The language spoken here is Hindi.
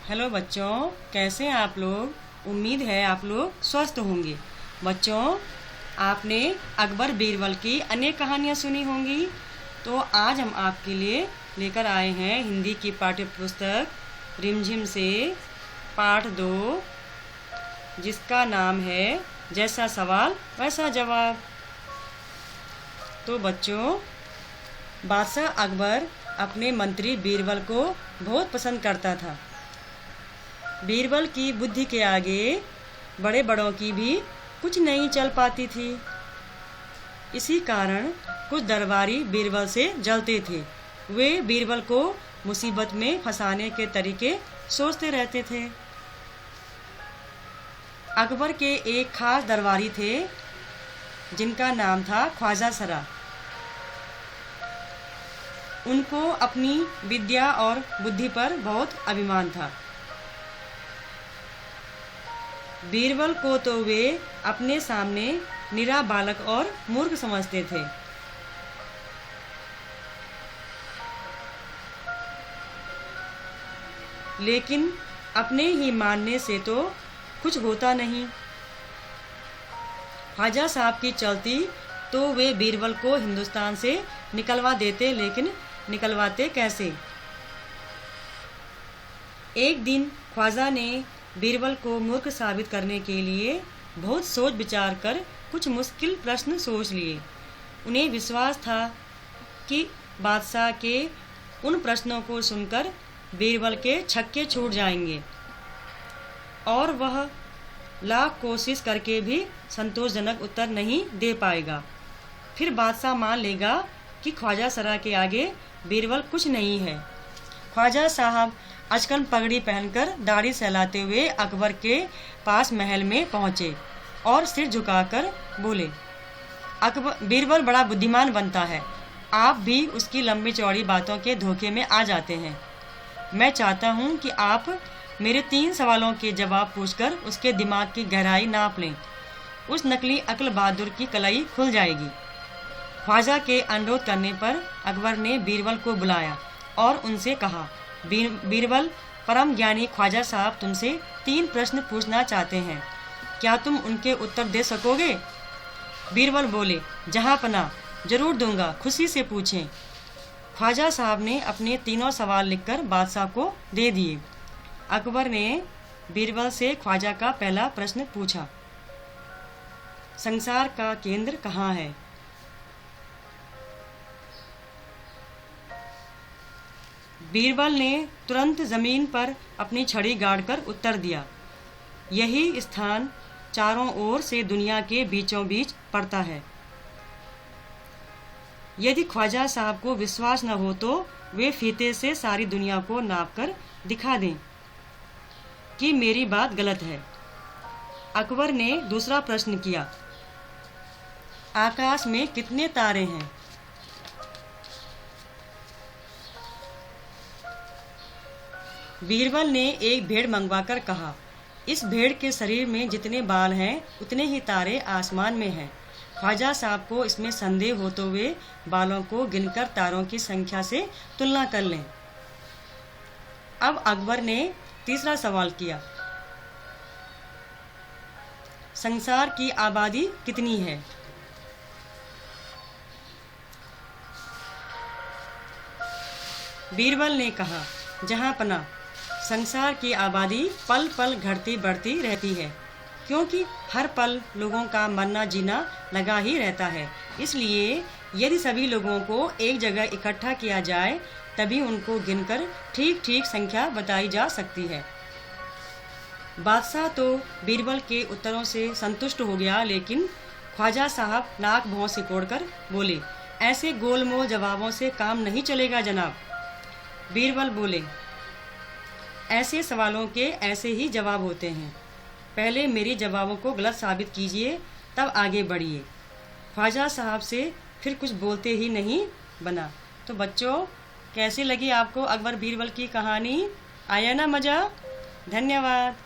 हेलो बच्चों, कैसे हैं आप लोग। उम्मीद है आप लोग स्वस्थ होंगे। बच्चों, आपने अकबर बीरबल की अनेक कहानियाँ सुनी होंगी। तो आज हम आपके लिए लेकर आए हैं हिंदी की पाठ्य पुस्तक रिमझिम से पाठ 2, जिसका नाम है जैसा सवाल वैसा जवाब। तो बच्चों, बादशाह अकबर अपने मंत्री बीरबल को बहुत पसंद करता था। बीरबल की बुद्धि के आगे बड़े बड़ों की भी कुछ नहीं चल पाती थी। इसी कारण कुछ दरबारी बीरबल से जलते थे। वे बीरबल को मुसीबत में फंसाने के तरीके सोचते रहते थे। अकबर के एक खास दरबारी थे जिनका नाम था ख्वाजा सरा। उनको अपनी विद्या और बुद्धि पर बहुत अभिमान था। बीरबल को तो वे अपने सामने निरा बालक और मूर्ख समझते थे। लेकिन अपने ही मानने से तो कुछ होता नहीं। ख्वाजा साहब की चलती तो वे बीरबल को हिंदुस्तान से निकलवा देते, लेकिन निकलवाते कैसे। एक दिन ख्वाजा ने बीरबल को मूर्ख साबित करने के लिए बहुत सोच विचार कर कुछ मुश्किल प्रश्न सोच लिए। उन्हें विश्वास था कि बादशाह के उन प्रश्नों को सुनकर बीरबल के छक्के छूट जाएंगे और वह लाख कोशिश करके भी संतोषजनक उत्तर नहीं दे पाएगा। फिर बादशाह मान लेगा कि ख्वाजा सरा के आगे बीरबल कुछ नहीं है। ख्वाजा साहब अचकन पगड़ी पहनकर दाढ़ी सहलाते हुए अकबर के पास महल में पहुँचे और सिर झुकाकर बोले, बीरबल बड़ा बुद्धिमान बनता है, आप भी उसकी लंबी चौड़ी बातों के धोखे में आ जाते हैं। मैं चाहता हूँ कि आप मेरे 3 सवालों के जवाब पूछकर उसके दिमाग की गहराई नाप लें। उस नकली अक्ल बहादुर की कलाई खुल जाएगी। ख्वाजा के अनुरोध करने पर अकबर ने बीरबल को बुलाया और उनसे कहा, बीरबल, परम ज्ञानी ख्वाजा साहब तुमसे 3 प्रश्न पूछना चाहते हैं, क्या तुम उनके उत्तर दे सकोगे। बीरबल बोले, जहाँ पना, जरूर दूंगा, खुशी से पूछें। ख्वाजा साहब ने अपने 3 सवाल लिखकर बादशाह को दे दिए। अकबर ने बीरबल से ख्वाजा का पहला प्रश्न पूछा, संसार का केंद्र कहाँ है। बीरबल ने तुरंत जमीन पर अपनी छड़ी गाड़कर उत्तर दिया, यही स्थान चारों ओर से दुनिया के बीचों बीच पड़ता है। यदि ख्वाजा साहब को विश्वास न हो तो वे फीते से सारी दुनिया को नापकर दिखा दें कि मेरी बात गलत है। अकबर ने दूसरा प्रश्न किया, आकाश में कितने तारे हैं। बीरबल ने एक भेड़ मंगवाकर कहा, इस भेड़ के शरीर में जितने बाल हैं उतने ही तारे आसमान में हैं। ख्वाजा साहब को इसमें संदेह हो तो वे बालों को गिनकर तारों की संख्या से तुलना कर लें। अब अकबर ने तीसरा सवाल किया, संसार की आबादी कितनी है। बीरबल ने कहा, जहाँ पना, संसार की आबादी पल पल घटती बढ़ती रहती है, क्योंकि हर पल लोगों का मरना जीना लगा ही रहता है। इसलिए यदि सभी लोगों को एक जगह इकट्ठा किया जाए तभी उनको गिनकर ठीक ठीक संख्या बताई जा सकती है। बादशाह तो बीरबल के उत्तरों से संतुष्ट हो गया, लेकिन ख्वाजा साहब नाक भौं सिकोड़कर बोले, ऐसे गोलमोल जवाबों से काम नहीं चलेगा जनाब। बीरबल बोले, ऐसे सवालों के ऐसे ही जवाब होते हैं, पहले मेरे जवाबों को गलत साबित कीजिए तब आगे बढ़िए। ख्वाजा साहब से फिर कुछ बोलते ही नहीं बना। तो बच्चों, कैसी लगी आपको अकबर बीरबल की कहानी। आया ना मज़ा। धन्यवाद।